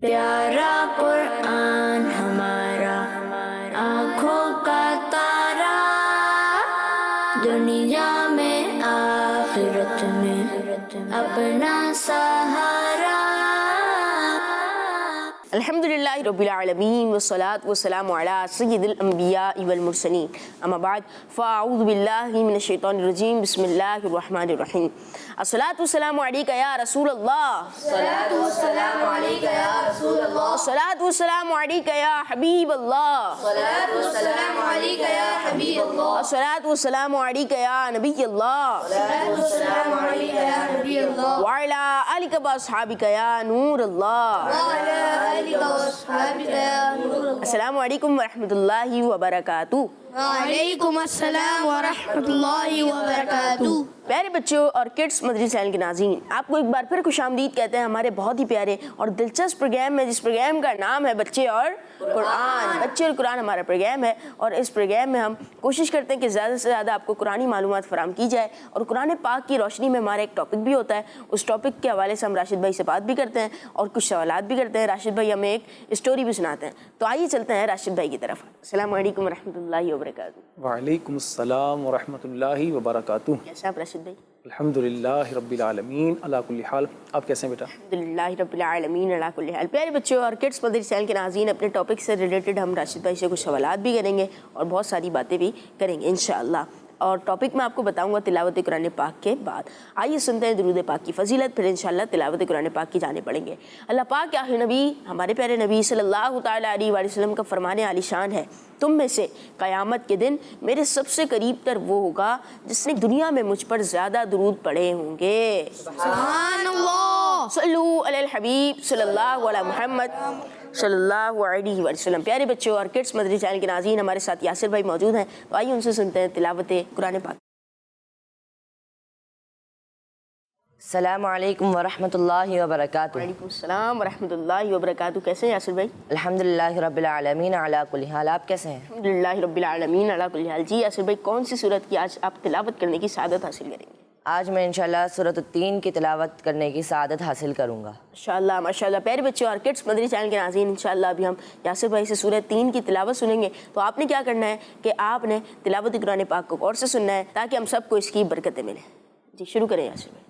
پیارا قرآن ہمارا آنکھوں کا تارا، دنیا میں آخرت میں اپنا سہارا۔ الحمدللہ رب العالمین والصلاة والسلام علی سید الانبیاء والمرسلین، اما بعد فاعوذ باللہ من الشیطان الرجیم، بسم اللہ الرحمن الرحیم۔ الصلاۃ والسلام علیک یا رسول اللہ، الصلاۃ والسلام علیک یا رسول اللہ، الصلاۃ والسلام علیک یا حبیب اللہ، الصلاۃ والسلام علیک یا حبیب اللہ، الصلاۃ والسلام علیک یا نبی اللہ، الصلاۃ والسلام علیک یا نبی اللہ، وعلی آلک واصحابک یا نور اللہ۔ وعلی آلک واصحابک یا نور اللہ۔ السلام علیکم ورحمۃ اللہ وبرکاتہ۔ وعلیکم السلام ورحمۃ اللہ وبرکاتہ۔ پیارے بچوں اور کڈس مدری چینل کے ناظرین، آپ کو ایک بار پھر خوش آمدید کہتے ہیں ہمارے بہت ہی پیارے اور دلچسپ پروگرام میں، جس پروگرام کا نام ہے بچے اور قرآن۔ بچے اور قرآن ہمارا پروگرام ہے، اور اس پروگرام میں ہم کوشش کرتے ہیں کہ زیادہ سے زیادہ آپ کو قرآنی معلومات فراہم کی جائے، اور قرآن پاک کی روشنی میں ہمارا ایک ٹاپک بھی ہوتا ہے۔ اس ٹاپک کے حوالے سے ہم راشد بھائی سے بات بھی کرتے ہیں اور کچھ سوالات بھی کرتے ہیں۔ راشد بھائی ہمیں ایک اسٹوری بھی سناتے ہیں، تو آئیے چلتے ہیں راشد بھائی کی طرف۔ السلام علیکم ورحمۃ اللہ وبرکاتہ۔ وعلیکم السلام ورحمۃ اللہ وبرکاتہ۔ کیسے آپ راشد بھائی؟ الحمدللہ رب العالمین علی کل حال۔ آپ کیسے ہیں بیٹا؟ الحمدللہ رب العالمین علی کل حال۔ پیارے بچوں اور کڈس مدری چینل کے ناظرین، اپنے ٹاپک سے ریلیٹڈ ہم راشد بھائی سے کچھ سوالات بھی کریں گے اور بہت ساری باتیں بھی کریں گے انشاءاللہ، اور ٹاپک میں آپ کو بتاؤں گا تلاوت قرآن پاک کے بعد۔ آئیے سنتے ہیں درود پاک کی فضیلت، پھر انشاءاللہ تلاوت قرآن پاک کی جانے پڑیں گے۔ اللہ پاک کے آخری نبی ہمارے پیارے نبی صلی اللہ تعالیٰ علیہ وآلہ وسلم کا فرمان عالی شان ہے، تم میں سے قیامت کے دن میرے سب سے قریب تر وہ ہوگا جس نے دنیا میں مجھ پر زیادہ درود پڑھے ہوں گے۔ سبحان اللہ۔ صلو علی الحبیب صلی اللہ علیہ محمد صلی اللہ علیہ وسلم۔ پیارے بچوں اور کڈس مدری چینل کے ناظرین، ہمارے ساتھ یاسر بھائی موجود ہیں، تو آئیے ان سے سنتے ہیں تلاوت قرآن پاک۔ السلام علیکم ورحمۃ اللہ وبرکاتہ۔ وعلیکم السلام ورحمۃ اللہ وبرکاتہ۔ کیسے ہیں یاسر بھائی؟ الحمدللہ رب العالمین علی کل حال۔ آپ کیسے ہیں؟ الحمدللہ رب العالمین علی کل حال۔ جی یاسر بھائی، کون سی سورت کی آج آپ تلاوت کرنے کی سعادت حاصل کریں گے؟ آج میں انشاءاللہ سورۃ التین کی تلاوت کرنے کی سعادت حاصل کروں گا۔ ماشاءاللہ ماشاءاللہ۔ پیارے بچوں اور کڈس مدری چینل کے ناظرین، انشاءاللہ ابھی ہم یاسر بھائی سے سورہ 3 کی تلاوت سنیں گے، تو آپ نے کیا کرنا ہے کہ آپ نے تلاوت قرآن پاک کو غور سے سننا ہے تاکہ ہم سب کو اس کی برکتیں ملیں۔ جی شروع کریں یاسر بھائی۔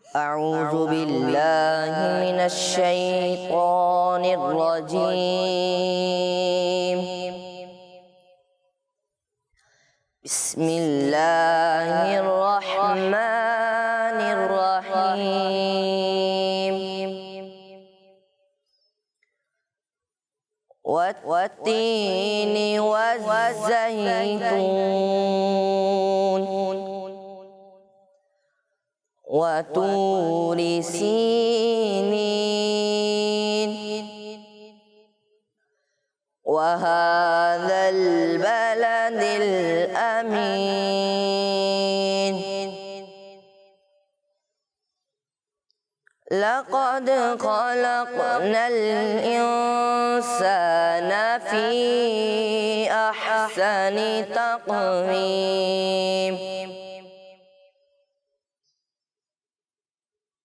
اعوذ باللہ من الشیطان الرجیم، بسم اللہ الرحمن الرحیم، والتین والزیتون وطور سینین وهذا البلد الأمين لقد خلقنا الإنسان في أحسن تقويم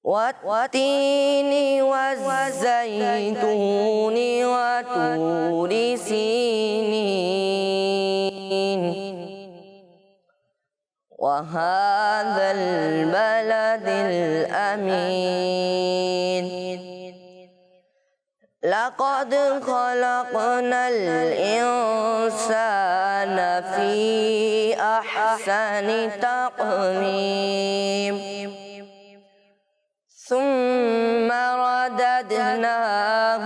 والتين والزيتون وطور سينين وهذا البلد الأمين لقد خلقنا الإنسان في أحسن تقويم ثم رددناه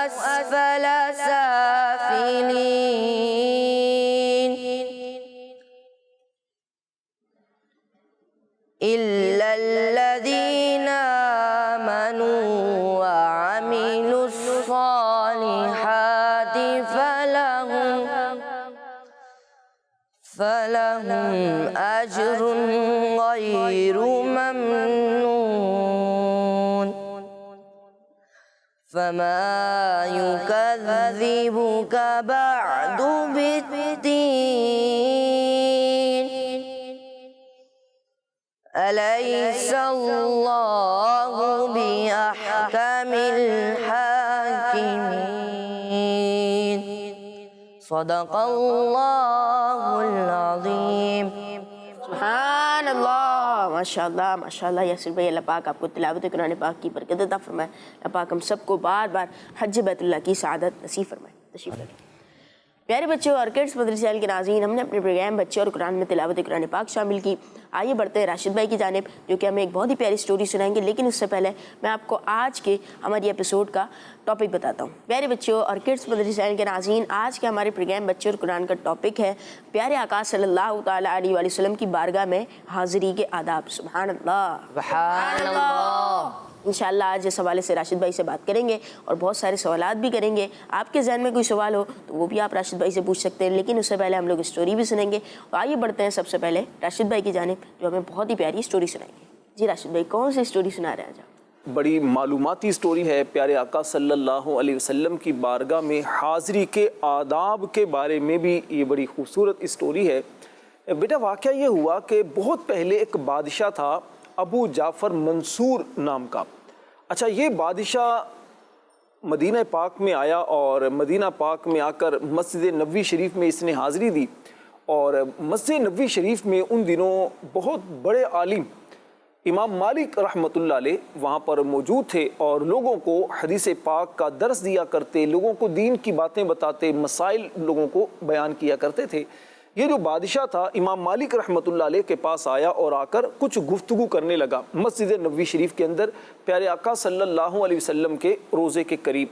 أسفل سافلين إلا الذين آمنوا وعملوا الصالحات فلهم أجر غير ممنون فما يكذبك بعد بالدين أليس الله بأحكم الحاكمين صدق الله العظيم. سبحان اللہ، ماشاء اللہ یاسر بھائی، اللہ پاک آپ کو تلاوت قرآن پاک کی برکت عطا فرمائے، اللہ پاک ہم سب کو بار بار حج بیت اللہ کی سعادت نصیب فرمائے. تشریف رکھیں. پیارے بچوں اور کڈس مدرسہ کے ناظرین، ہم نے اپنے پروگرام بچے اور قرآن میں تلاوت قرآن پاک شامل کی. آئیے بڑھتے ہیں راشد بھائی کی جانب، جو کہ ہمیں ایک بہت ہی پیاری سٹوری سنائیں گے. لیکن اس سے پہلے میں آپ کو آج کے ہماری ایپیسوڈ کا ٹاپک بتاتا ہوں. پیارے بچوں اور کڈس مدرسہ کے ناظرین، آج کے ہمارے پروگرام بچے اور قرآن کا ٹاپک ہے پیارے آقا صلی اللہ تعالیٰ علیہ وآلہ وسلم کی بارگاہ میں حاضری کے آداب. سبحان اللہ، سبحان اللہ. انشاءاللہ آج اس حوالے سے راشد بھائی سے بات کریں گے اور بہت سارے سوالات بھی کریں گے. آپ کے ذہن میں کوئی سوال ہو تو وہ بھی آپ راشد بھائی سے پوچھ سکتے ہیں. لیکن اس سے پہلے ہم لوگ اسٹوری بھی سنیں گے. تو آئیے بڑھتے ہیں سب سے پہلے راشد بھائی کی جانب، جو ہمیں بہت ہی پیاری اسٹوری سنائیں گے. جی راشد بھائی، کون سی اسٹوری سنا رہے ہیں آج آپ؟ بڑی معلوماتی سٹوری ہے. پیارے آقا صلی اللہ علیہ وسلم کی بارگاہ میں حاضری کے آداب کے بارے میں بھی یہ بڑی خوبصورت سٹوری ہے. بیٹا واقعہ یہ ہوا کہ بہت پہلے ایک بادشاہ تھا ابو جعفر منصور نام کا. اچھا، یہ بادشاہ مدینہ پاک میں آیا اور مدینہ پاک میں آ کر مسجد نبوی شریف میں اس نے حاضری دی. اور مسجد نبوی شریف میں ان دنوں بہت بڑے عالم امام مالک رحمۃ اللہ علیہ وہاں پر موجود تھے اور لوگوں کو حدیث پاک کا درس دیا کرتے، لوگوں کو دین کی باتیں بتاتے، مسائل لوگوں کو بیان کیا کرتے تھے. یہ جو بادشاہ تھا امام مالک رحمۃ اللہ علیہ کے پاس آیا اور آ کر کچھ گفتگو کرنے لگا مسجد نبوی شریف کے اندر پیارے آقا صلی اللہ علیہ وسلم کے روضے کے قریب.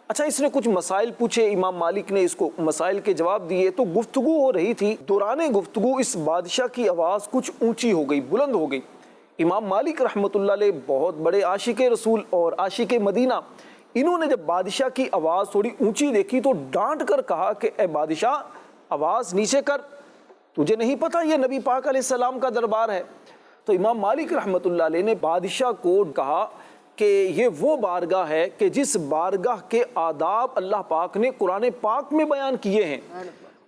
اچھا، اس نے کچھ مسائل پوچھے، امام مالک نے اس کو مسائل کے جواب دیے. تو گفتگو ہو رہی تھی، دوران گفتگو اس بادشاہ کی آواز کچھ اونچی ہو گئی، بلند ہو گئی. امام مالک رحمۃ اللہ علیہ بہت بڑے عاشق رسول اور عاشق مدینہ، انہوں نے جب بادشاہ کی آواز تھوڑی اونچی دیکھی تو ڈانٹ کر کہا کہ اے بادشاہ، آواز نیچے کر، تجھے نہیں پتا یہ نبی پاک علیہ السلام کا دربار ہے؟ تو امام مالک رحمۃ اللہ علیہ نے بادشاہ کو کہا کہ یہ وہ بارگاہ ہے کہ جس بارگاہ کے آداب اللہ پاک نے قرآن پاک میں بیان کیے ہیں.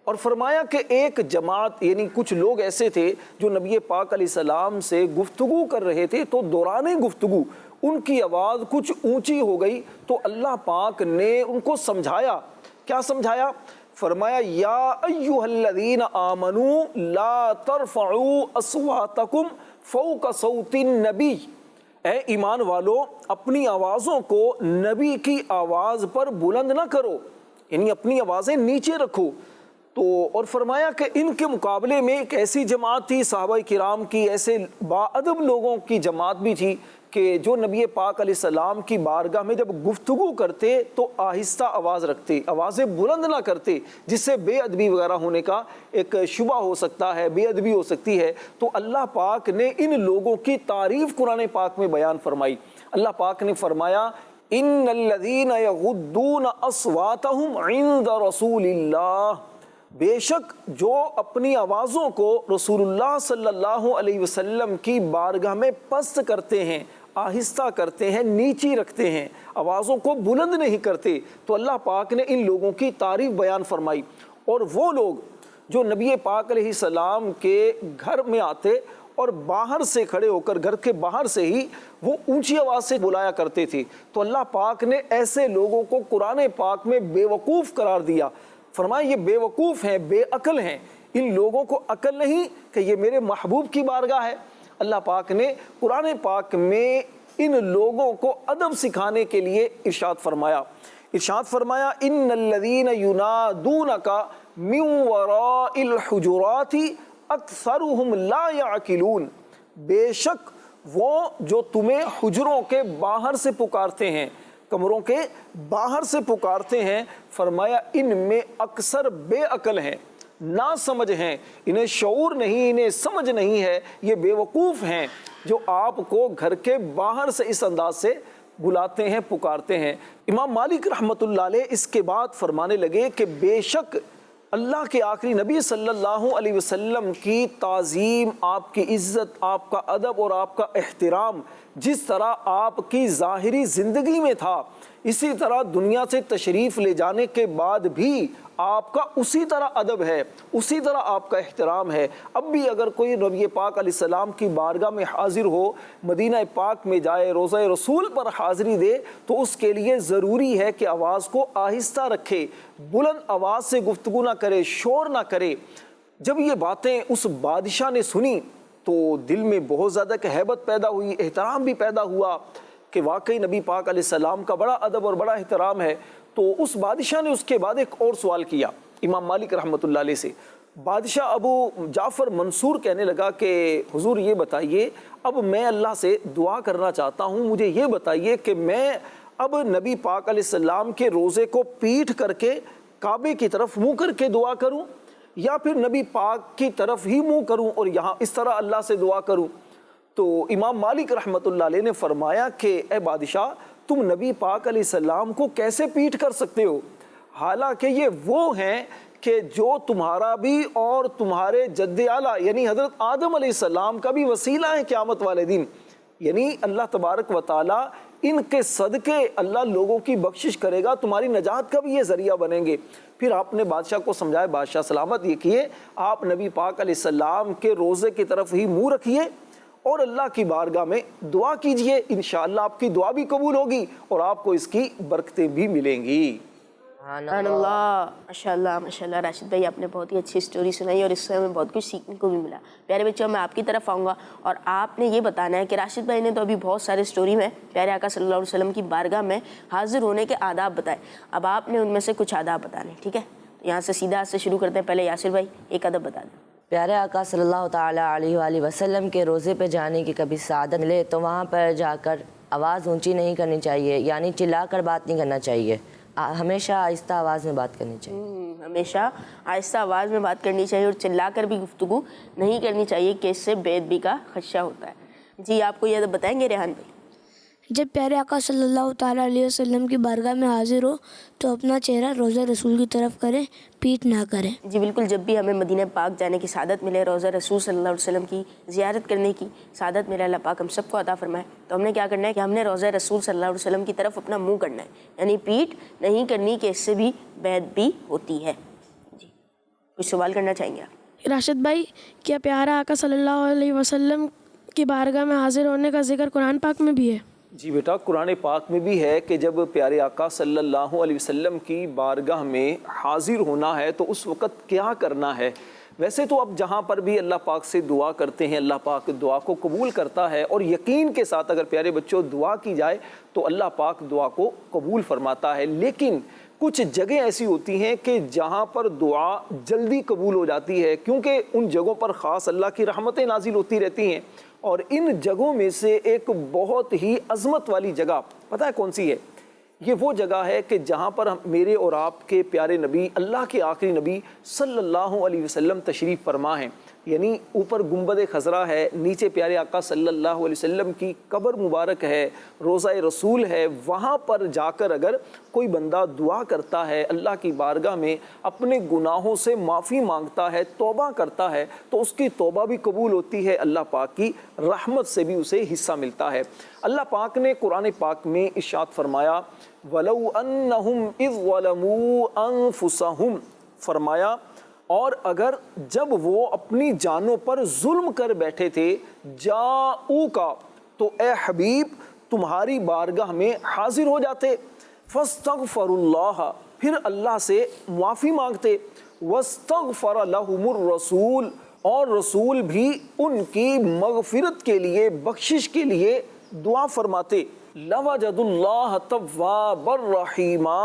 اور فرمایا کہ ایک جماعت یعنی کچھ لوگ ایسے تھے جو نبی پاک علیہ السلام سے گفتگو کر رہے تھے، تو دوران گفتگو ان کی آواز کچھ اونچی ہو گئی تو اللہ پاک نے ان کو سمجھایا. کیا سمجھایا؟ فرمایا یا ایھا الذین آمنوا لا ترفعوا اصواتکم فوق صوت النبی، اے ایمان والو اپنی آوازوں کو نبی کی آواز پر بلند نہ کرو، یعنی اپنی آوازیں نیچے رکھو. تو اور فرمایا کہ ان کے مقابلے میں ایک ایسی جماعت تھی صحابہ کرام کی، ایسے باادب لوگوں کی جماعت بھی تھی کہ جو نبی پاک علیہ السلام کی بارگاہ میں جب گفتگو کرتے تو آہستہ آواز رکھتے، آوازیں بلند نہ کرتے، جس سے بے ادبی وغیرہ ہونے کا ایک شبہ ہو سکتا ہے، بے ادبی ہو سکتی ہے. تو اللہ پاک نے ان لوگوں کی تعریف قرآن پاک میں بیان فرمائی. اللہ پاک نے فرمایا ان الذین یغضون اصواتہم عند رسول اللہ، بے شک جو اپنی آوازوں کو رسول اللہ صلی اللہ علیہ وسلم کی بارگاہ میں پست کرتے ہیں، آہستہ کرتے ہیں، نیچی رکھتے ہیں، آوازوں کو بلند نہیں کرتے. تو اللہ پاک نے ان لوگوں کی تعریف بیان فرمائی. اور وہ لوگ جو نبی پاک علیہ السلام کے گھر میں آتے اور باہر سے کھڑے ہو کر، گھر کے باہر سے ہی وہ اونچی آواز سے بلایا کرتے تھے، تو اللہ پاک نے ایسے لوگوں کو قرآن پاک میں بے وقوف قرار دیا. فرمایا یہ بے وقوف ہیں، بے عقل ہیں، ان لوگوں کو عقل نہیں کہ یہ میرے محبوب کی بارگاہ ہے. اللہ پاک نے قرآن پاک میں ان لوگوں کو ادب سکھانے کے لیے ارشاد فرمایا ان الذین ینادونک من وراء الحجرات اکثرهم لا یعقلون، بے شک وہ جو تمہیں حجروں کے باہر سے پکارتے ہیں، کمروں کے باہر سے پکارتے ہیں، فرمایا ان میں اکثر بے عقل ہیں، نا سمجھ ہیں، انہیں شعور نہیں، انہیں سمجھ نہیں ہے، یہ بے وقوف ہیں جو آپ کو گھر کے باہر سے اس انداز سے بلاتے ہیں، پکارتے ہیں. امام مالک رحمۃ اللہ علیہ اس کے بعد فرمانے لگے کہ بے شک اللہ کے آخری نبی صلی اللہ علیہ وسلم کی تعظیم، آپ کی عزت، آپ کا ادب اور آپ کا احترام جس طرح آپ کی ظاہری زندگی میں تھا، اسی طرح دنیا سے تشریف لے جانے کے بعد بھی آپ کا اسی طرح ادب ہے، اسی طرح آپ کا احترام ہے۔ اب بھی اگر کوئی نبی پاک علیہ السلام کی بارگاہ میں حاضر ہو، مدینہ پاک میں جائے، روضہ رسول پر حاضری دے، تو اس کے لیے ضروری ہے کہ آواز کو آہستہ رکھے، بلند آواز سے گفتگو نہ کرے، شور نہ کرے۔ جب یہ باتیں اس بادشاہ نے سنی تو دل میں بہت زیادہ ہیبت پیدا ہوئی، احترام بھی پیدا ہوا کہ واقعی نبی پاک علیہ السلام کا بڑا ادب اور بڑا احترام ہے۔ تو اس بادشاہ نے اس کے بعد ایک اور سوال کیا امام مالک رحمۃ اللہ علیہ سے۔ بادشاہ ابو جعفر منصور کہنے لگا کہ حضور یہ بتائیے، اب میں اللہ سے دعا کرنا چاہتا ہوں، مجھے یہ بتائیے کہ میں اب نبی پاک علیہ السلام کے روزے کو پیٹھ کر کے کعبے کی طرف منہ کر کے دعا کروں، یا پھر نبی پاک کی طرف ہی منہ کروں اور یہاں اس طرح اللہ سے دعا کروں؟ تو امام مالک رحمۃ اللہ علیہ نے فرمایا کہ اے بادشاہ، تم نبی پاک علیہ السلام کو کیسے پیٹھ کر سکتے ہو؟ حالانکہ یہ وہ ہیں کہ جو تمہارا بھی اور تمہارے جد اعلیٰ یعنی حضرت آدم علیہ السلام کا بھی وسیلہ ہے قیامت والے دن۔ یعنی اللہ تبارک و تعالیٰ ان کے صدقے اللہ لوگوں کی بخشش کرے گا، تمہاری نجات کا بھی یہ ذریعہ بنیں گے۔ پھر آپ نے بادشاہ کو سمجھایا، بادشاہ سلامت یہ کیے، آپ نبی پاک علیہ السلام کے روزے کی طرف ہی منہ رکھیے اور اللہ کی بارگاہ میں دعا کیجئے، انشاءاللہ آپ کی دعا بھی قبول ہوگی اور آپ کو اس کی برکتیں بھی ملیں گی۔ سبحان اللہ، ماشاءاللہ ماشاءاللہ۔ راشد بھائی آپ نے بہت ہی اچھی سٹوری سنائی اور اس سے ہمیں بہت کچھ سیکھنے کو بھی ملا۔ پیارے بچوں، میں آپ کی طرف آؤں گا اور آپ نے یہ بتانا ہے کہ راشد بھائی نے تو ابھی بہت سارے سٹوری میں پیارے آقا صلی اللہ علیہ وسلم کی بارگاہ میں حاضر ہونے کے آداب بتائے، اب آپ نے ان میں سے کچھ آداب بتانے، ٹھیک ہے؟ یہاں سے سیدھا سے شروع کرتے ہیں۔ پہلے یاسر بھائی ایک ادب بتا دیں۔ پیارے آقا صلی اللہ تعالیٰ علیہ وآلہ وسلم کے روزے پہ جانے کی کبھی سعادت ملے تو وہاں پر جا کر آواز اونچی نہیں کرنی چاہیے، یعنی چلا کر بات نہیں کرنا چاہیے، ہمیشہ آہستہ آواز میں بات کرنی چاہیے۔ ہمیشہ آہستہ آواز میں بات کرنی چاہیے اور چلا کر بھی گفتگو نہیں کرنی چاہیے کہ اس سے بے ادبی کا خدشہ ہوتا ہے۔ جی آپ کو یہ ادب بتائیں گے ریحان بھائی؟ جب پیارے آقا صلی اللہ تعالیٰ علیہ وسلم کی بارگاہ میں حاضر ہو تو اپنا چہرہ روضہ رسول کی طرف کریں، پیٹھ نہ کریں۔ جی بالکل، جب بھی ہمیں مدینہ پاک جانے کی سعادت ملے، روضہ رسول صلی اللہ علیہ وسلم کی زیارت کرنے کی سعادت ملے، اللہ پاک ہم سب کو عطا فرمائے، تو ہم نے کیا کرنا ہے کہ ہم نے روضہ رسول صلی اللہ علیہ وسلم کی طرف اپنا منہ کرنا ہے، یعنی پیٹھ نہیں کرنی کہ اس سے بھی بے ادبی ہوتی ہے۔ جی کچھ سوال کرنا چاہیں گے آپ؟ راشد بھائی، کیا پیارا آقا صلی اللہ علیہ وسلم کی بارگاہ میں حاضر ہونے کا ذکر قرآن پاک میں بھی ہے؟ جی بیٹا، قرآن پاک میں بھی ہے کہ جب پیارے آقا صلی اللہ علیہ وسلم کی بارگاہ میں حاضر ہونا ہے تو اس وقت کیا کرنا ہے۔ ویسے تو اب جہاں پر بھی اللہ پاک سے دعا کرتے ہیں، اللہ پاک دعا کو قبول کرتا ہے، اور یقین کے ساتھ اگر پیارے بچوں دعا کی جائے تو اللہ پاک دعا کو قبول فرماتا ہے۔ لیکن کچھ جگہیں ایسی ہوتی ہیں کہ جہاں پر دعا جلدی قبول ہو جاتی ہے، کیونکہ ان جگہوں پر خاص اللہ کی رحمتیں نازل ہوتی رہتی ہیں، اور ان جگہوں میں سے ایک بہت ہی عظمت والی جگہ پتہ ہے کون سی ہے؟ یہ وہ جگہ ہے کہ جہاں پر میرے اور آپ کے پیارے نبی، اللہ کے آخری نبی صلی اللہ علیہ وسلم تشریف فرما ہیں۔ یعنی اوپر گنبد خضرا ہے، نیچے پیارے آقا صلی اللہ علیہ وسلم کی قبر مبارک ہے، روضہ رسول ہے، وہاں پر جا کر اگر کوئی بندہ دعا کرتا ہے، اللہ کی بارگاہ میں اپنے گناہوں سے معافی مانگتا ہے، توبہ کرتا ہے، تو اس کی توبہ بھی قبول ہوتی ہے، اللہ پاک کی رحمت سے بھی اسے حصہ ملتا ہے۔ اللہ پاک نے قرآن پاک میں ارشاد فرمایا، وَلَوْ أَنَّهُمْ إِذْ ظَلَمُوا أَنفُسَهُمْ، فرمایا اور اگر جب وہ اپنی جانوں پر ظلم کر بیٹھے تھے، جاؤکا، تو اے حبیب تمہاری بارگاہ میں حاضر ہو جاتے، فاستغفر اللہ، پھر اللہ سے معافی مانگتے، واستغفر لہم الرسول، اور رسول بھی ان کی مغفرت کے لیے، بخشش کے لیے دعا فرماتے، لوجد اللہ توابا رحیما،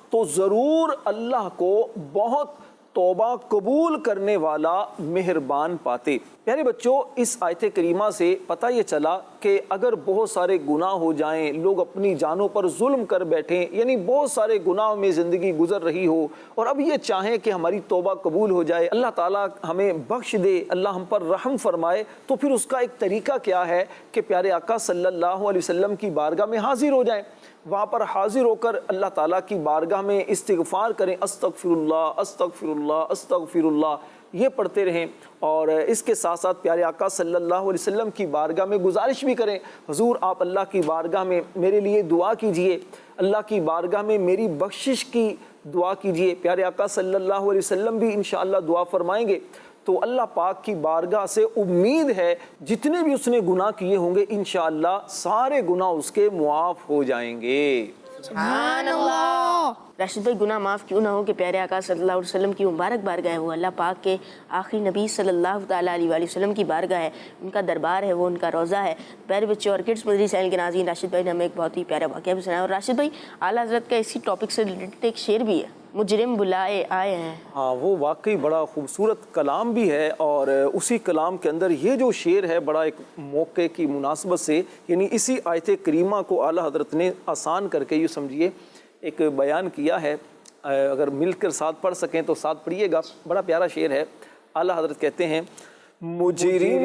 تو ضرور اللہ کو بہت توبہ قبول کرنے والا مہربان پاتے۔ پیارے بچوں، اس آیت کریمہ سے پتہ یہ چلا کہ اگر بہت سارے گناہ ہو جائیں، لوگ اپنی جانوں پر ظلم کر بیٹھیں، یعنی بہت سارے گناہوں میں زندگی گزر رہی ہو، اور اب یہ چاہیں کہ ہماری توبہ قبول ہو جائے، اللہ تعالیٰ ہمیں بخش دے، اللہ ہم پر رحم فرمائے، تو پھر اس کا ایک طریقہ کیا ہے کہ پیارے آقا صلی اللہ علیہ وسلم کی بارگاہ میں حاضر ہو جائیں، وہاں پر حاضر ہو کر اللہ تعالیٰ کی بارگاہ میں استغفار کریں، استغفر اللہ استغفر اللہ استغفر اللہ، یہ پڑھتے رہیں اور اس کے ساتھ ساتھ پیارے آقا صلی اللہ علیہ وسلم کی بارگاہ میں گزارش بھی کریں، حضور آپ اللہ کی بارگاہ میں میرے لیے دعا کیجئے، اللہ کی بارگاہ میں میری بخشش کی دعا کیجئے۔ پیارے آقا صلی اللہ علیہ وسلم بھی انشاءاللہ دعا فرمائیں گے۔ تو اللہ پاک کی بارگاہ سے امید ہے جتنے بھی اس نے گناہ کیے ہوں گے انشاءاللہ سارے گناہ اس کے معاف ہو جائیں گے۔ سبحان اللہ۔ راشد بھائی، گناہ معاف کیوں نہ ہو کہ پیارے آقا صلی اللہ علیہ وسلم کی مبارک بارگاہ ہے وہ اللہ پاک کے آخری نبی صلی اللہ تعالیٰ علیہ وآلہ وسلم کی بارگاہ ہے، ان کا دربار ہے، وہ ان کا روضہ ہے۔ پیارے بچوں اور کڈس مدری چینل کے ناظرین، راشد بھائی نے ہمیں ایک بہت ہی پیارا واقعہ بھی سنایا، اور راشد بھائی اعلیٰ حضرت کا اسی ٹاپک سے ریلیٹڈ ایک شعر بھی ہے، مجرم بلائے آئے ہیں۔ ہاں، وہ واقعی بڑا خوبصورت کلام بھی ہے، اور اسی کلام کے اندر یہ جو شعر ہے بڑا ایک موقع کی مناسبت سے، یعنی اسی آیت کریمہ کو اعلیٰ حضرت نے آسان کر کے یہ سمجھیے ایک بیان کیا ہے۔ اگر مل کر ساتھ پڑھ سکیں تو ساتھ پڑھیے گا، بڑا پیارا شعر ہے۔ اعلیٰ حضرت کہتے ہیں، مجرم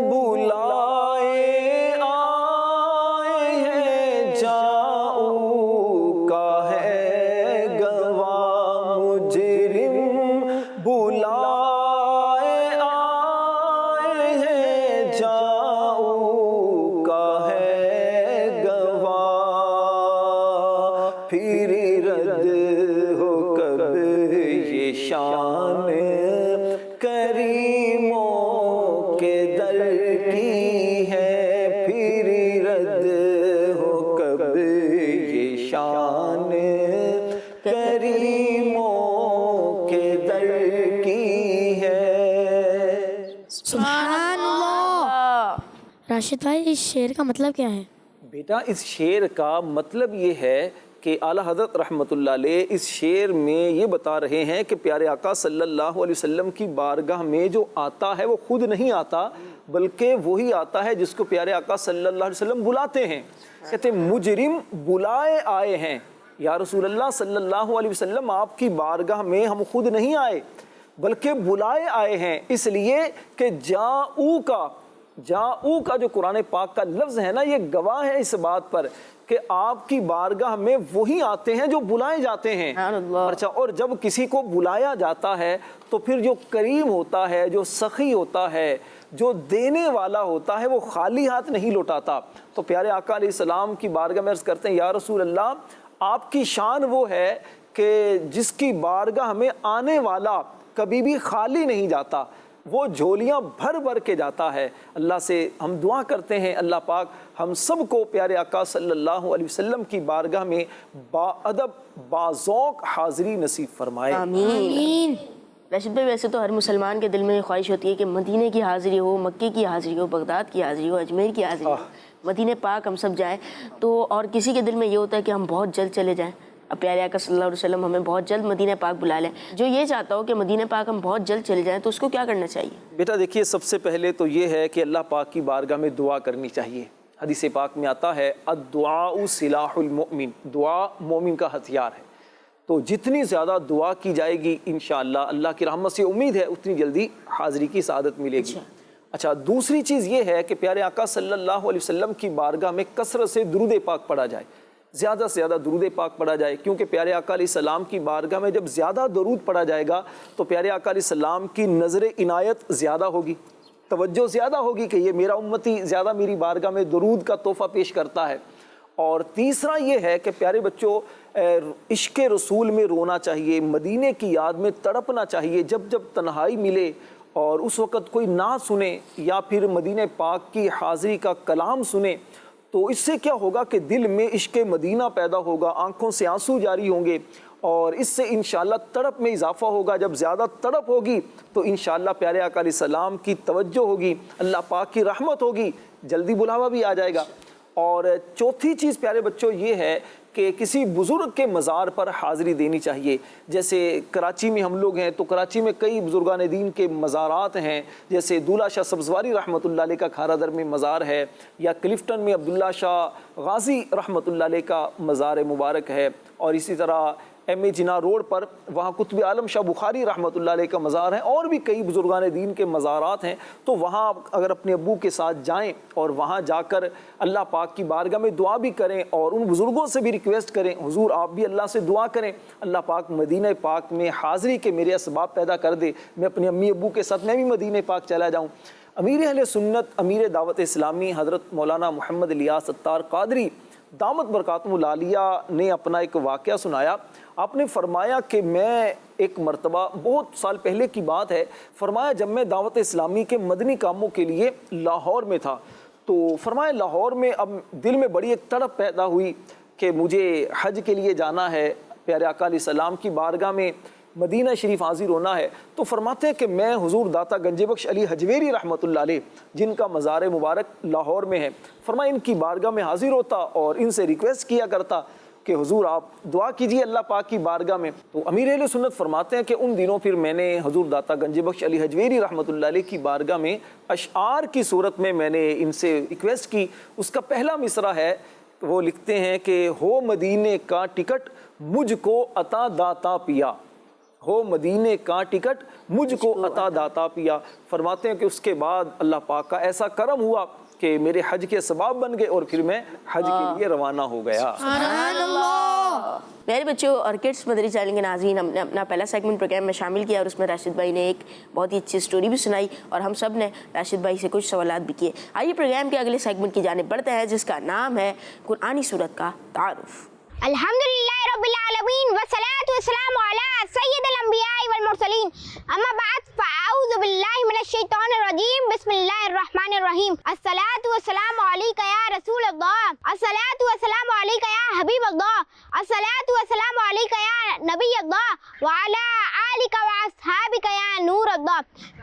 بلائے آئے ہیں جاؤ کا ہے گواہ، مجرم بلائے آئے ہیں جاؤ کا ہے گواہ، پھر رد ہو کب یہ شان کریموں کے در کی ہے، پھر رد ہو کب یہ شان کریموں کے در کی ہے۔ سبحان اللہ۔ راشد بھائی، اس شعر کا مطلب کیا ہے؟ بیٹا، اس شعر کا مطلب یہ ہے کہ اعلیٰ حضرت رحمۃ اللہ علیہ اس شعر میں یہ بتا رہے ہیں کہ پیارے آقا صلی اللہ علیہ وسلم کی بارگاہ میں جو آتا ہے وہ خود نہیں آتا، بلکہ وہی آتا ہے جس کو پیارے آقا صلی اللہ علیہ وسلم بلاتے ہیں۔ کہتے ہیں مجرم بلائے آئے ہیں، یا رسول اللہ صلی اللہ علیہ وسلم آپ کی بارگاہ میں ہم خود نہیں آئے بلکہ بلائے آئے ہیں، اس لیے کہ جاؤ کا جو قرآن پاک کا لفظ ہے نا، یہ گواہ ہے اس بات پر کہ آپ کی بارگاہ میں وہی آتے ہیں جو بلائے جاتے ہیں۔ اچھا، اور جب کسی کو بلایا جاتا ہے تو پھر جو کریم ہوتا ہے، جو سخی ہوتا ہے، جو دینے والا ہوتا ہے، وہ خالی ہاتھ نہیں لوٹاتا۔ تو پیارے آقا علیہ السلام کی بارگاہ میں عرض کرتے ہیں، یا رسول اللہ آپ کی شان وہ ہے کہ جس کی بارگاہ میں آنے والا کبھی بھی خالی نہیں جاتا، وہ جھولیاں بھر بھر کے جاتا ہے۔ اللہ سے ہم دعا کرتے ہیں اللہ پاک ہم سب کو پیارے آقا صلی اللہ علیہ وسلم کی بارگاہ میں با ادب با ذوق حاضری نصیب فرمائے، آمین۔ راشد بھائی، ویسے تو ہر مسلمان کے دل میں خواہش ہوتی ہے کہ مدینے کی حاضری ہو، مکے کی حاضری ہو، بغداد کی حاضری ہو، اجمیر کی حاضری ہو، مدینے پاک ہم سب جائیں، تو اور کسی کے دل میں یہ ہوتا ہے کہ ہم بہت جلد چلے جائیں، اب پیارے آقا صلی اللہ علیہ وسلم ہمیں بہت جلد مدینہ پاک بلا لیں۔ جو یہ چاہتا ہو کہ مدینہ پاک ہم بہت جلد چلے جائیں تو اس کو کیا کرنا چاہیے؟ بیٹا دیکھیے، سب سے پہلے تو یہ ہے کہ اللہ پاک کی بارگاہ میں دعا کرنی چاہیے۔ حدیث پاک میں آتا ہے الدعاء سلاح المؤمن، دعا مومن کا ہتھیار ہے، تو جتنی زیادہ دعا کی جائے گی انشاءاللہ اللہ کی رحمت سے امید ہے اتنی جلدی حاضری کی سعادت ملے گی۔ اچھا، دوسری چیز یہ ہے کہ پیارے آقا صلی اللہ علیہ وسلم کی بارگاہ میں کثرت سے درود پاک پڑھا جائے، زیادہ سے زیادہ درود پاک پڑھا جائے، کیونکہ پیارے آقا علیہ السلام کی بارگاہ میں جب زیادہ درود پڑھا جائے گا تو پیارے آقا علیہ السلام کی نظر عنایت زیادہ ہوگی، توجہ زیادہ ہوگی کہ یہ میرا امتی زیادہ میری بارگاہ میں درود کا تحفہ پیش کرتا ہے۔ اور تیسرا یہ ہے کہ پیارے بچوں، عشق رسول میں رونا چاہیے، مدینے کی یاد میں تڑپنا چاہیے، جب جب تنہائی ملے اور اس وقت کوئی نعت سنے یا پھر مدینہ پاک کی حاضری کا کلام سنے تو اس سے کیا ہوگا کہ دل میں عشق مدینہ پیدا ہوگا، آنکھوں سے آنسو جاری ہوں گے، اور اس سے انشاءاللہ تڑپ میں اضافہ ہوگا۔ جب زیادہ تڑپ ہوگی تو انشاءاللہ پیارے آقا علیہ السلام کی توجہ ہوگی، اللہ پاک کی رحمت ہوگی، جلدی بلاوا بھی آ جائے گا۔ اور چوتھی چیز پیارے بچوں یہ ہے کہ کسی بزرگ کے مزار پر حاضری دینی چاہیے۔ جیسے کراچی میں ہم لوگ ہیں تو کراچی میں کئی بزرگان دین کے مزارات ہیں، جیسے دولہ شاہ سبزواری رحمۃ اللہ علیہ کا کھارا در میں مزار ہے، یا کلفٹن میں عبداللہ شاہ غازی رحمۃ اللہ علیہ کا مزار مبارک ہے، اور اسی طرح ایم اے جناح روڈ پر، وہاں قطب عالم شاہ بخاری رحمۃ اللہ علیہ کا مزار ہے، اور بھی کئی بزرگان دین کے مزارات ہیں۔ تو وہاں اگر اپنے ابو کے ساتھ جائیں اور وہاں جا کر اللہ پاک کی بارگاہ میں دعا بھی کریں اور ان بزرگوں سے بھی ریکویسٹ کریں، حضور آپ بھی اللہ سے دعا کریں اللہ پاک مدینہ پاک میں حاضری کے میرے اسباب پیدا کر دے، میں اپنے امی ابو کے ساتھ میں بھی مدینہ پاک چلا جاؤں۔ امیر اہل سنت، امیر دعوت اسلامی حضرت مولانا محمد الیاس اتار قادری دامت برکاتہم العالیہ نے اپنا ایک واقعہ سنایا۔ آپ نے فرمایا کہ میں ایک مرتبہ، بہت سال پہلے کی بات ہے، فرمایا جب میں دعوت اسلامی کے مدنی کاموں کے لیے لاہور میں تھا، تو فرمایا لاہور میں اب دل میں بڑی ایک تڑپ پیدا ہوئی کہ مجھے حج کے لیے جانا ہے، پیارے آقا علیہ السلام کی بارگاہ میں مدینہ شریف حاضر ہونا ہے۔ تو فرماتے ہیں کہ میں حضور داتا گنج بخش علی حجویری رحمۃ اللہ علیہ، جن کا مزار مبارک لاہور میں ہے، فرمایا ان کی بارگاہ میں حاضر ہوتا اور ان سے ریکویسٹ کیا کرتا کہ حضور آپ دعا کیجئے اللہ پاک کی بارگاہ میں۔ تو امیر اہل سنت فرماتے ہیں کہ ان دنوں پھر میں نے حضور داتا گنج بخش علی حجویری رحمۃ اللہ علیہ کی بارگاہ میں اشعار کی صورت میں نے ان سے ریکویسٹ کی۔ اس کا پہلا مصرع ہے، وہ لکھتے ہیں کہ ہو مدینے کا ٹکٹ مجھ کو عطا داتا پیا، ہو مدینے کا ٹکٹ مجھ کو عطا داتا پیا۔ فرماتے ہیں کہ اس کے بعد اللہ پاک کا ایسا کرم ہوا کہ میرے حج کے اسباب بن گئے اور پھر میں حج کے لیے روانہ ہو گیا۔ میرے بچوں اور کڈس مدری چینل کے ناظرین، ہم نے اپنا پہلا سیگمنٹ پروگرام میں شامل کیا اور اس میں راشد بھائی نے ایک بہت ہی اچھی سٹوری بھی سنائی اور ہم سب نے راشد بھائی سے کچھ سوالات بھی کیے۔ آئیے پروگرام کے اگلے سیگمنٹ کی جانب بڑھتے ہیں، جس کا نام ہے قرآنی سورت کا تعارف۔ الحمدللہ رب العالمین والصلاة والسلام علی سید الانبیاء والمرسلین، اما بعد فاعوذ باللہ من الشیطان الرجیم، بسم اللہ الرحمن الرحیم۔ الصلاة والسلام علیک یا رسول اللہ، الصلاة والسلام علیک یا حبیب اللہ، الصلاة والسلام علیک یا نبی اللہ، وعلی آلک واصحابک یا نور اللہ۔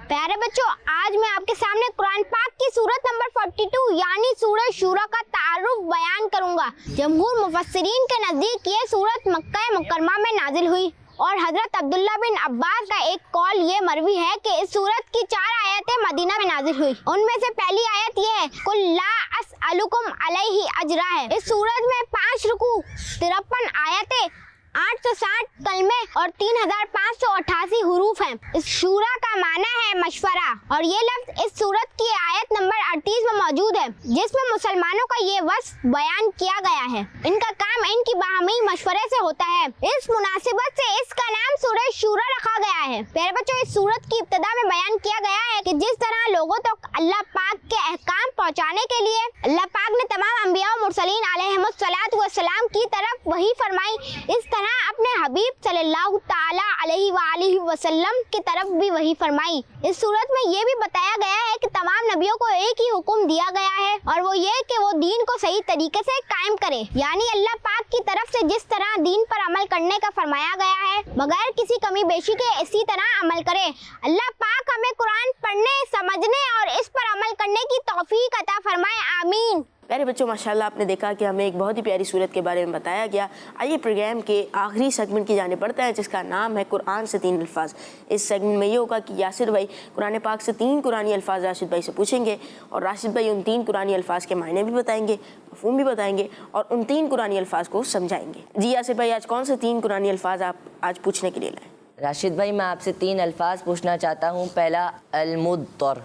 پیارے بچوں، آج میں آپ کے سامنے قرآن پاک کی سورت نمبر 42 یعنی سورہ شورى کا تعارف بیان کروں گا۔ جمہور مفسرین کے نزدیک یہ سورت مکہ مکرمہ میں نازل ہوئی اور حضرت عبداللہ بن عباس کا ایک قول یہ مروی ہے کہ اس سورت کی 4 آیتیں مدینہ میں نازل ہوئی۔ ان میں سے پہلی آیت یہ ہے قل لا اسألکم علیہ اجرا ہے۔ اس سورت میں 5 رکوع، 53 آیتیں، 860 کلمے اور 3588 حروف ہیں۔ اس شورا کا معنی ہے مشورہ، اور یہ لفظ اس سورت کی آیت نمبر 38 میں موجود ہے، جس میں مسلمانوں کا یہ وصف بیان کیا گیا ہے۔ ان کا کام ان کی باہمی مشورے سے ہوتا ہے، اس مناسبت سے اس کا نام سورہ شورا رکھا گیا ہے۔ پیارے بچوں، اس سورت کی ابتدا میں بیان کیا گیا ہے کہ جس طرح لوگوں تک اللہ پاک کے احکام پہنچانے کے لیے اللہ پاک نے تمام انبیاء و مرسلین علیہم الصلاۃ والسلام کی طرف وحی فرمائی، اس طرح اپنے حبیب صلی اللہ تعالی علیہ وآلہ وسلم کی طرف بھی وحی فرمائی۔ اس صورت میں یہ بھی بتایا گیا ہے کہ تمام نبیوں کو ایک ہی حکم دیا گیا ہے، اور وہ یہ کہ وہ دین کو صحیح طریقے سے قائم کریں، یعنی اللہ پاک کی طرف سے جس طرح دین پر عمل کرنے کا فرمایا گیا ہے بغیر کسی کمی بیشی کے اسی طرح عمل کریں۔ اللہ پاک ہمیں قرآن پڑھنے، سمجھنے اور اس پر عمل کرنے کی توفیق عطا فرمائے، آمین۔ پیارے بچوں، ماشاءاللہ آپ نے دیکھا کہ ہمیں ایک بہت ہی پیاری صورت کے بارے میں بتایا گیا۔ آئیے پروگرام کے آخری سیگمنٹ کی جانب بڑھتے ہیں، جس کا نام ہے قرآن سے 3 الفاظ۔ اس سیگمنٹ میں یہ ہوگا کہ یاسر بھائی قرآن پاک سے 3 قرآنی الفاظ راشد بھائی سے پوچھیں گے، اور راشد بھائی ان 3 قرآنی الفاظ کے معنی بھی بتائیں گے، مفہوم بھی بتائیں گے، اور ان 3 قرآنی الفاظ کو سمجھائیں گے۔ جی یاسر بھائی، آج کون سے 3 قرآنی الفاظ آپ آج پوچھنے کے لیے لائیں؟ راشد بھائی، میں آپ سے 3 الفاظ پوچھنا چاہتا ہوں۔ پہلا المدطر،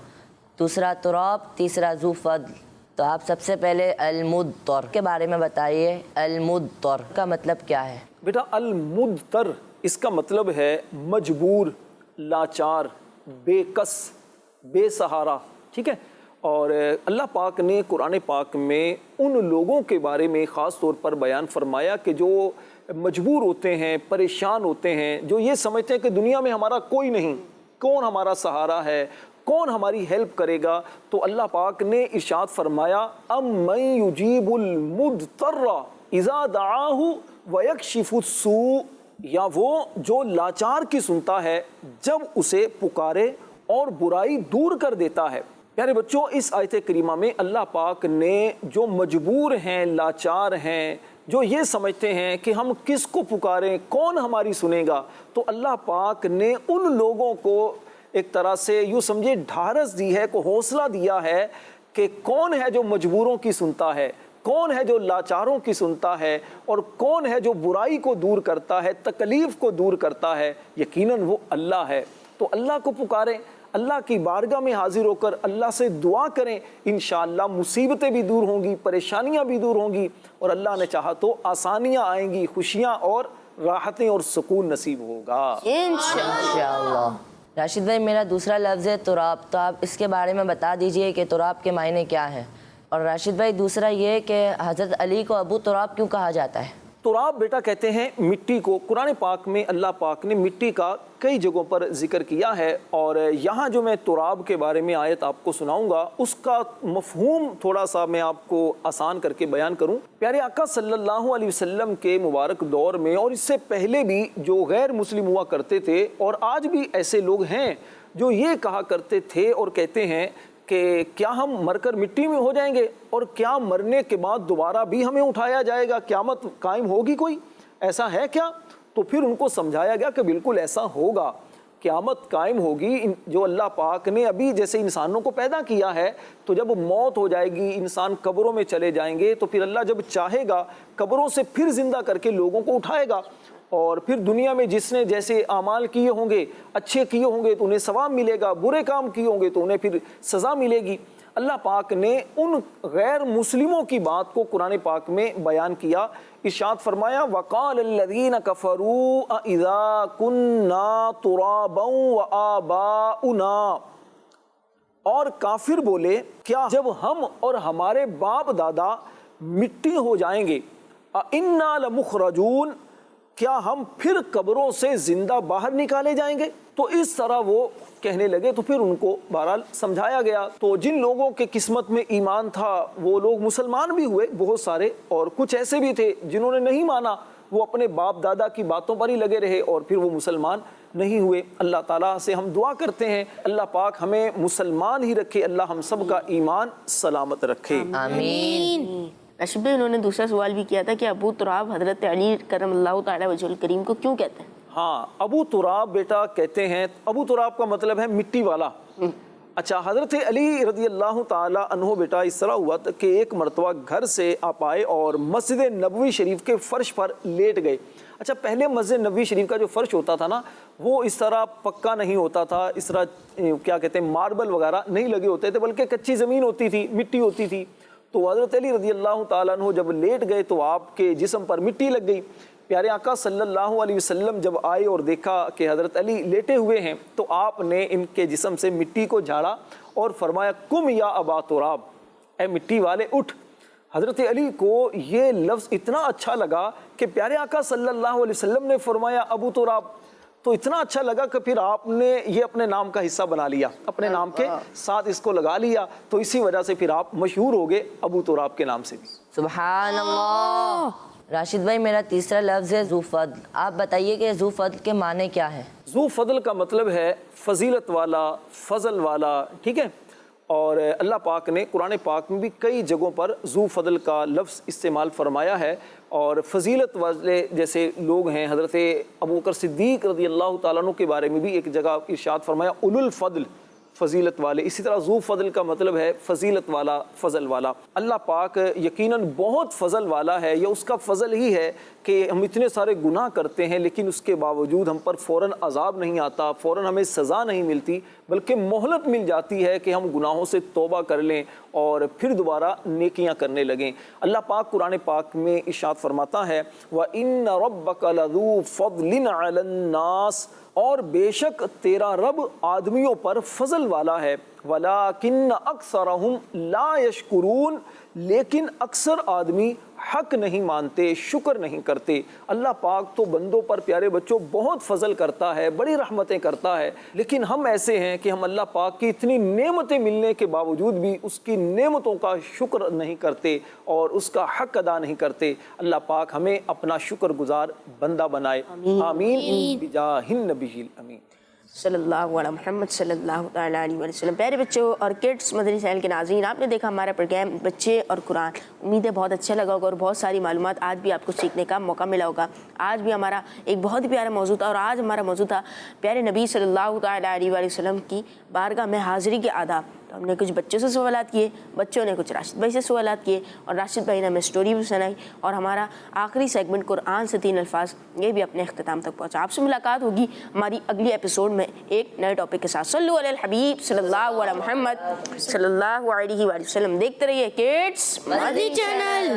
دوسرا تراب، تیسرا ذو فضل۔ تو آپ سب سے پہلے المدطر کے بارے میں بتائیے، المدطر کا مطلب کیا ہے؟ بیٹا المدطر اس کا مطلب ہے مجبور، لاچار، بے کس، بے سہارا، ٹھیک ہے۔ اور اللہ پاک نے قرآن پاک میں ان لوگوں کے بارے میں خاص طور پر بیان فرمایا کہ جو مجبور ہوتے ہیں، پریشان ہوتے ہیں، جو یہ سمجھتے ہیں کہ دنیا میں ہمارا کوئی نہیں، کون ہمارا سہارا ہے، کون ہماری ہیلپ کرے گا۔ تو اللہ پاک نے ارشاد فرمایا امن یجیب المضطر اذا دعاہ ویکشف السوء، یا وہ جو لاچار کی سنتا ہے جب اسے پکارے اور برائی دور کر دیتا ہے۔ پیارے بچوں، اس آیت کریمہ میں اللہ پاک نے جو مجبور ہیں، لاچار ہیں، جو یہ سمجھتے ہیں کہ ہم کس کو پکاریں، کون ہماری سنے گا، تو اللہ پاک نے ان لوگوں کو ایک طرح سے یوں سمجھے ڈھارس دی ہے، کو حوصلہ دیا ہے کہ کون ہے جو مجبوروں کی سنتا ہے، کون ہے جو لاچاروں کی سنتا ہے اور کون ہے جو برائی کو دور کرتا ہے، تکلیف کو دور کرتا ہے، یقیناً وہ اللہ ہے۔ تو اللہ کو پکاریں، اللہ کی بارگاہ میں حاضر ہو کر اللہ سے دعا کریں، انشاءاللہ مصیبتیں بھی دور ہوں گی، پریشانیاں بھی دور ہوں گی، اور اللہ نے چاہا تو آسانیاں آئیں گی، خوشیاں اور راحتیں اور سکون نصیب ہوگا انشاءاللہ۔ راشد بھائی، میرا دوسرا لفظ ہے تراب، تو آپ اس کے بارے میں بتا دیجئے کہ تراب کے معنی کیا ہیں؟ اور راشد بھائی دوسرا یہ کہ حضرت علی کو ابو تراب کیوں کہا جاتا ہے؟ تراب بیٹا کہتے ہیں مٹی کو۔ قرآن پاک میں اللہ پاک نے مٹی کا کئی جگہوں پر ذکر کیا ہے، اور یہاں جو میں تراب کے بارے میں آیت آپ کو سناؤں گا اس کا مفہوم تھوڑا سا میں آپ کو آسان کر کے بیان کروں۔ پیارے آقا صلی اللہ علیہ وسلم کے مبارک دور میں اور اس سے پہلے بھی جو غیر مسلم ہوا کرتے تھے، اور آج بھی ایسے لوگ ہیں جو یہ کہا کرتے تھے اور کہتے ہیں کہ کیا ہم مر کر مٹی میں ہو جائیں گے، اور کیا مرنے کے بعد دوبارہ بھی ہمیں اٹھایا جائے گا، قیامت قائم ہوگی کوئی، ایسا ہے کیا؟ تو پھر ان کو سمجھایا گیا کہ بالکل ایسا ہوگا، قیامت قائم ہوگی۔ جو اللہ پاک نے ابھی جیسے انسانوں کو پیدا کیا ہے، تو جب موت ہو جائے گی، انسان قبروں میں چلے جائیں گے، تو پھر اللہ جب چاہے گا قبروں سے پھر زندہ کر کے لوگوں کو اٹھائے گا، اور پھر دنیا میں جس نے جیسے اعمال کیے ہوں گے، اچھے کیے ہوں گے تو انہیں ثواب ملے گا، برے کام کیے ہوں گے تو انہیں پھر سزا ملے گی۔ اللہ پاک نے ان غیر مسلموں کی بات کو قرآن پاک میں بیان کیا، ارشاد فرمایا وَقَالَ الَّذِينَ كَفَرُوا أَإِذَا كُنَّا تُرَابًا وَآبَاؤُنَا، اور کافر بولے کیا جب ہم اور ہمارے باپ دادا مٹی ہو جائیں گے، أَإِنَّا لَمُخْرَجُونَ، کیا ہم پھر قبروں سے زندہ باہر نکالے جائیں گے؟ تو اس طرح وہ کہنے لگے، تو پھر ان کو بہرحال سمجھایا گیا۔ تو جن لوگوں کے قسمت میں ایمان تھا وہ لوگ مسلمان بھی ہوئے بہت سارے، اور کچھ ایسے بھی تھے جنہوں نے نہیں مانا، وہ اپنے باپ دادا کی باتوں پر ہی لگے رہے اور پھر وہ مسلمان نہیں ہوئے۔ اللہ تعالیٰ سے ہم دعا کرتے ہیں اللہ پاک ہمیں مسلمان ہی رکھے، اللہ ہم سب کا ایمان سلامت رکھے، آمین۔ راشد بھائی، انہوں نے دوسرا سوال بھی کیا تھا کہ ابو تراب حضرت علی کرم اللہ تعالیٰ وجہ الکریم کو کیوں کہتے ہیں؟ ہاں، ابو تراب بیٹا کہتے ہیں، ابو تراب کا مطلب ہے مٹی والا۔ اچھا، حضرت علی رضی اللہ تعالیٰ عنہ بیٹا اس طرح ہوا کہ ایک مرتبہ گھر سے آپ آئے اور مسجد نبوی شریف کے فرش پر لیٹ گئے۔ اچھا، پہلے مسجد نبوی شریف کا جو فرش ہوتا تھا نا، وہ اس طرح پکا نہیں ہوتا تھا، اس طرح کیا کہتے ہیں ماربل وغیرہ نہیں لگے ہوتے تھے، بلکہ کچی زمین ہوتی تھی، مٹی ہوتی تھی۔ تو حضرت علی رضی اللہ تعالیٰ عنہ جب لیٹ گئے تو آپ کے جسم پر مٹی لگ گئی۔ پیارے آقا صلی اللہ علیہ وسلم جب آئے اور دیکھا کہ حضرت علی لیٹے ہوئے ہیں، تو آپ نے ان کے جسم سے مٹی کو جھاڑا اور فرمایا قم یا ابا تراب، اے مٹی والے اٹھ۔ حضرت علی کو یہ لفظ اتنا اچھا لگا کہ پیارے آقا صلی اللہ علیہ وسلم نے فرمایا ابو تراب، تو اتنا اچھا لگا کہ پھر آپ نے یہ اپنے نام کا حصہ بنا لیا، اپنے نام کے ساتھ اس کو لگا لیا، تو اسی وجہ سے پھر آپ مشہور ہو گئے ابو تراب کے نام سے بھی۔ سبحان اللہ۔ راشد بھائی، میرا تیسرا لفظ ہے ذو فضل، آپ بتائیے کہ ذو فضل کے معنی کیا ہے؟ ذو فضل کا مطلب ہے فضیلت والا، فضل والا، ٹھیک ہے؟ اور اللہ پاک نے قرآن پاک میں بھی کئی جگہوں پر ذو فضل کا لفظ استعمال فرمایا ہے، اور فضیلت والے جیسے لوگ ہیں، حضرت ابوبکر صدیق رضی اللہ تعالیٰ عنہ کے بارے میں بھی ایک جگہ ارشاد فرمایا اولو الفضل، فضیلت والے۔ اسی طرح ذو فضل کا مطلب ہے فضیلت والا، فضل والا۔ اللہ پاک یقیناً بہت فضل والا ہے، یہ اس کا فضل ہی ہے کہ ہم اتنے سارے گناہ کرتے ہیں لیکن اس کے باوجود ہم پر فوراً عذاب نہیں آتا، فوراً ہمیں سزا نہیں ملتی، بلکہ مہلت مل جاتی ہے کہ ہم گناہوں سے توبہ کر لیں اور پھر دوبارہ نیکیاں کرنے لگیں۔ اللہ پاک قرآن پاک میں ارشاد فرماتا ہے وَإِنَّ رَبَّكَ لَذُو فَضْلٍ عَلَى النَّاسِ، اور بے شک تیرا رب آدمیوں پر فضل والا ہے، وَلَكِنَّ أَكْثَرَهُمْ لَا يَشْكُرُونَ، لیکن اکثر آدمی حق نہیں مانتے، شکر نہیں کرتے۔ اللہ پاک تو بندوں پر پیارے بچوں بہت فضل کرتا ہے، بڑی رحمتیں کرتا ہے، لیکن ہم ایسے ہیں کہ ہم اللہ پاک کی اتنی نعمتیں ملنے کے باوجود بھی اس کی نعمتوں کا شکر نہیں کرتے اور اس کا حق ادا نہیں کرتے۔ اللہ پاک ہمیں اپنا شکر گزار بندہ بنائے، آمین بجاہ النبی الامین صلی اللہ علیہ محمد صلی اللہ تعالیٰ علیہ وسلم۔ پیارے بچوں اور کڈس مدنی چینل کے ناظرین، آپ نے دیکھا ہمارا پروگرام بچے اور قرآن، امید ہے بہت اچھا لگا ہوگا اور بہت ساری معلومات آج بھی آپ کو سیکھنے کا موقع ملا ہوگا۔ آج بھی ہمارا ایک بہت ہی پیارا موضوع تھا، اور آج ہمارا موضوع تھا پیارے نبی صلی اللہ تعالیٰ علیہ وسلم کی بارگاہ میں حاضری کے آداب۔ تو ہم نے کچھ بچوں سے سوالات کیے, بچوں نے کچھ راشد بھائی سے سوالات کیے, اور راشد بھائی نے ہمیں اسٹوری بھی سنائی, اور ہمارا آخری سیگمنٹ قرآن سے 3 الفاظ یہ بھی اپنے اختتام تک پہنچا. آپ سے ملاقات ہوگی ہماری اگلی ایپیسوڈ میں ایک نئے ٹاپک کے ساتھ. صلو علی الحبیب صلی اللہ علیہ محمد صلی اللہ علیہ وآلہ وسلم. دیکھتے رہیے کڈس مدنی چینل.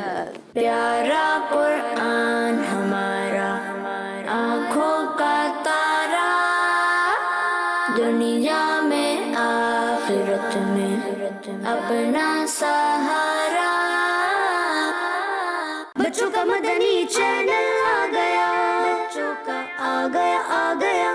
پیارا قرآن ہمارا آنکھوں کا تارا, دنیا میں آخرت میں اپنا سہارا. بچوں کا مدنی چینل آ گیا, بچوں کا آ گیا